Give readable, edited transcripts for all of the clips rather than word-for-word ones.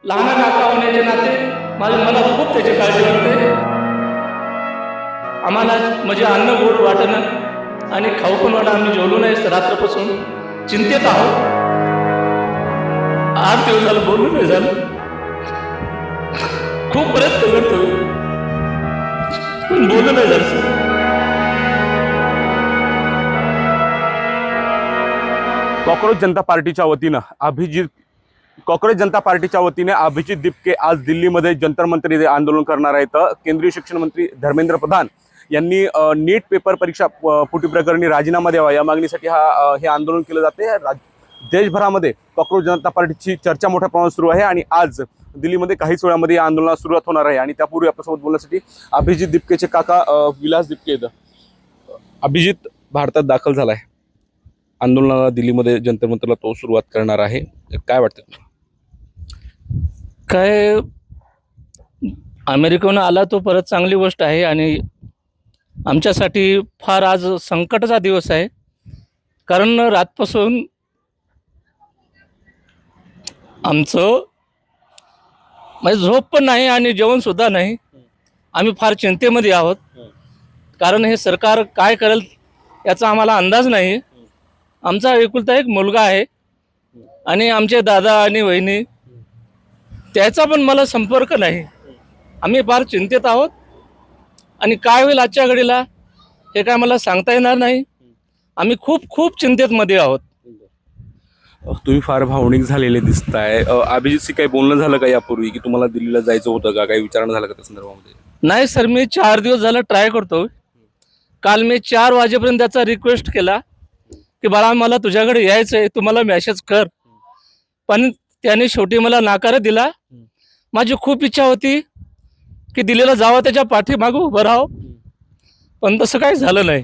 लहान काका होण्याचे नाते मला खूप त्याची काळजी वाटते। आम्हाला म्हणजे अन्न गोड वाटणं आणि खाऊ पण वाटणं, आम्ही जेवलो नाही रात्रपासून चिंतेत आहोत। 8 दिवस झालं बोलू नाही झालं, खूप प्रयत्न करतोय पण बोलू नाही झालं। कॉकरोच जनता पार्टीच्या वतीने अभिजित दिपके आज दिल्लीमध्ये जंतर मंतर येथे आंदोलन करणार आहेत। केंद्रीय शिक्षण मंत्री धर्मेंद्र प्रधान यांनी नीट पेपर परीक्षा फुटी प्रकरणी राजीनामा द्यावा या मागणीसाठी हे आंदोलन केलं जाते। देशभरामध्ये कॉकरोच जनता पार्टीची चर्चा मोठ्या प्रमाणात सुरू आहे आणि आज दिल्लीमध्ये काहीच वेळामध्ये या आंदोलनाला सुरुवात होणार आहे। आणि त्यापूर्वी आपल्यासोबत बोलण्यासाठी अभिजित दिपकेचे काका विलास दिपके आहेत। अभिजित भारतात दाखल झाला आहे, आंदोलनाला दिल्लीमध्ये जंतर मंतरला तो सुरुवात करणार आहे, काय वाटतं? काय अमेरिकेहून आला तो परत चांगली गोष्ट आहे आणि आमच्यासाठी फार आज संकटाचा दिवस आहे, कारण रातपासून आमचं म्हणजे झोप पण नाही आणि जेवण सुद्धा नाही। आम्ही फार चिंतेमध्ये आहोत, कारण हे सरकार काय करेल याचा आम्हाला अंदाज नाही। आमचा एकुलता एक मुलगा आहे आणि आमचे दादा आणि वहिनी त्याचा पण मला संपर्क नाही। आम्ही फार चिंतेत आहोत आणि काय होईल आजच्या घडीला हे काय मला सांगता येणार नाही। आम्ही खूप खूप चिंतेमध्ये आहोत। तुम्ही फार भावनिक झालेले दिसताय। अभिजितशी काही बोलणं झालं का यापूर्वी की तुम्हाला दिल्लीला जायचं होतं का, काही विचारणं झालं का त्या संदर्भामध्ये? नाही सर, मी 4 दिवस झालं ट्राय करतो। काल मी 4 वाजेपर्यंत त्याचा रिक्वेस्ट केला की बाळा मला तुझ्याकडे यायचं आहे, तू मला मेसेज कर, पण त्याने शेवटी मला नकार दिला। माझी खूप इच्छा होती की दिल्लीला जावं, त्याच्या पाठीमागं उभं राहावं, पण तसं काही झालं नाही।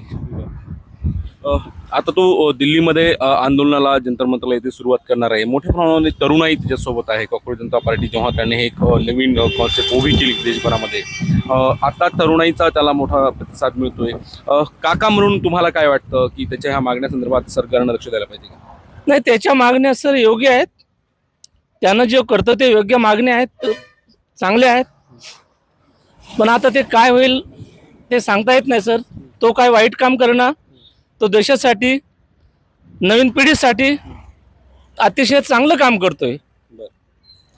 आता तो दिल्लीमध्ये आंदोलनाला जंतर मंतरला येथे सुरुवात करणार आहे। मोठ्या प्रमाणामध्ये तरुणाई त्याच्यासोबत आहे। कॉकरोच जनता पार्टी जेव्हा त्याने हे एक नवीन कॉन्सेप्ट उभी केली देशभरामध्ये, आता तरुणाईचा त्याला मोठा प्रतिसाद मिळतोय। काका म्हणून तुम्हाला काय वाटतं की त्याच्या ह्या मागण्यासंदर्भात सरकारनं लक्ष द्यायला पाहिजे का? नाही, त्याच्या मागण्या सर योग्य आहेत, त्यानं जे करतं ते योग्य मागण्या आहेत, चांगले आहेत, पण आता ते काय होईल ते सांगता येत नाही सर। तो काय वाईट काम करणार, तो देशासाठी नवीन पिढीसाठी अतिशय चांगलं काम करतोय।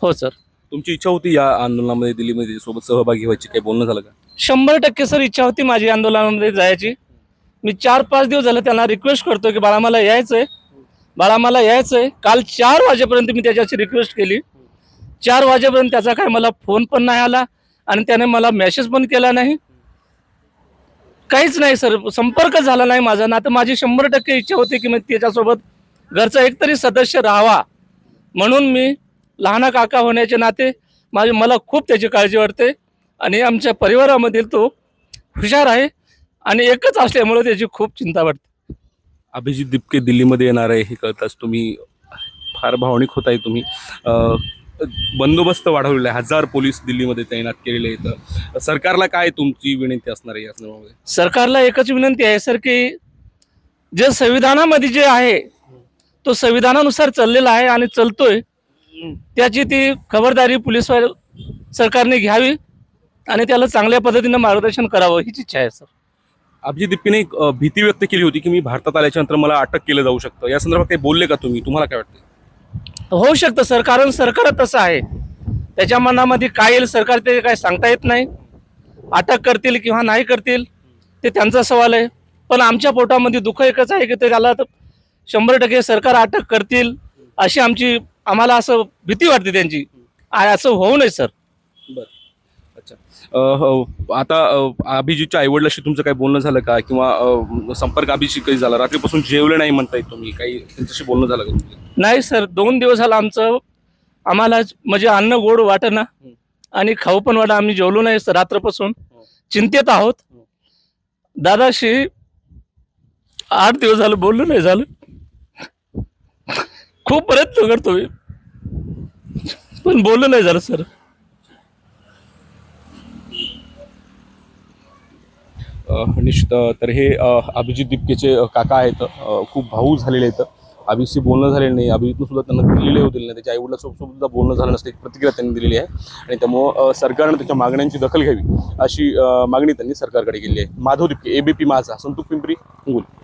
हो सर। तुमची इच्छा होती या आंदोलनामध्ये दिल्लीमध्ये सोबत सहभागी व्हायची, काही बोलणं झालं का? 100% सर इच्छा होती माझी आंदोलनामध्ये जायची। मी 4-5 दिवस झाले त्यांना रिक्वेस्ट करतो की बाळा मला यायचंय, बाळा मला यायचंय। काल 4 वाजेपर्यंत मी त्याच्याशी रिक्वेस्ट केली, 4 वाजेपर्यंत त्याचा काय मला फोन पण नाही आला आणि त्याने मला मेसेज पण केला नाही, काहीच नाही सर, संपर्क झाला नाही माझा ना। तर माझी 100% इच्छा होती की मी त्याच्यासोबत घरचा एकतरी सदस्य राहावा, म्हणून मी लहान काका होण्याचे नाते मला खूप त्याची काळजी वाटते आणि आमच्या परिवारामधील तो हुशार आहे आणि एकच असल्यामुळे त्याची खूप चिंता वाटते। अभिजित दिपके दिल्लीमध्ये येणार आहे हे कळताच तुम्ही फार भावनिक होत आहे। तुम्ही बंदोबस्त वाढवलेला आहे, 1000 पोलीस दिल्लीमध्ये तैनात केलेले आहेत। सरकारला काय तुमची विनंती असणार आहे या संदर्भामध्ये? सरकारला एकच विनंती आहे सर की जे संविधानामध्ये जे आहे तो संविधानानुसार चाललेला आहे आणि चालतोय, त्याची ती खबरदारी पोलीस सरकारने घ्यावी आणि त्याला चांगल्या पद्धतीने मार्गदर्शन करावं हीच इच्छा आहे सर। अभिजित दिपकेने एक भीती व्यक्त केली होती की मी भारतात आल्याच्यानंतर मला अटक केलं जाऊ शकतं, या संदर्भात काही बोलले का तुम्ही? तुम्हाला काय वाटतं? होऊ शकतं सर, कारण सरकार तसं आहे, त्याच्या मनामध्ये काय येईल सरकार ते काय सांगता येत नाही। अटक करतील किंवा नाही करतील ते त्यांचा सवाल आहे, पण आमच्या पोटामध्ये दुःख एकच आहे की त्याला 100% सरकार अटक करतील अशी आम्हाला असं भीती वाटते त्यांची, असं होऊ नये सर। बरं, अच्छा। आता अभिजितच्या आईवडिलांशी तुमचं काही बोलणं झालं का, किंवा संपर्क अभिजितशी काही झाला? रात्रीपासून जेवले नाही म्हणताय तुम्ही, काही त्यांच्याशी बोलणं झालं का तुमचं? नाही सर, 2 दिवस झाला आम्हाला म्हणजे अन्न गोड वाटणं आणि खाऊ पण वाटणं, आम्ही जेवलो नाही रात्रपासून चिंतेत आहोत। दादाशी 8 दिवस झालं बोललो नाही झालं, खूप प्रयत्न करतोय पण बोललो नाही झालं सर। निश्चित तर हे अभिजित दिपकेचे काका आहेत, खूप भावूक झालेले आहेत। अभिषेकशी बोलणं झालेलं नाही, अभिजितनं सुद्धा त्यांना दिलेले होतील नाही, त्याच्या आईवडिलांसोबत सुद्धा बोलणं झालं नसतं, एक प्रतिक्रिया त्यांनी दिलेली आहे. आणि त्यामुळं सरकारनं त्याच्या मागण्यांची दखल घ्यावी अशी मागणी त्यांनी सरकारकडे केली आहे. माधव दिपके, ABP माझा, संतूक पिंपरी, हिंगोली.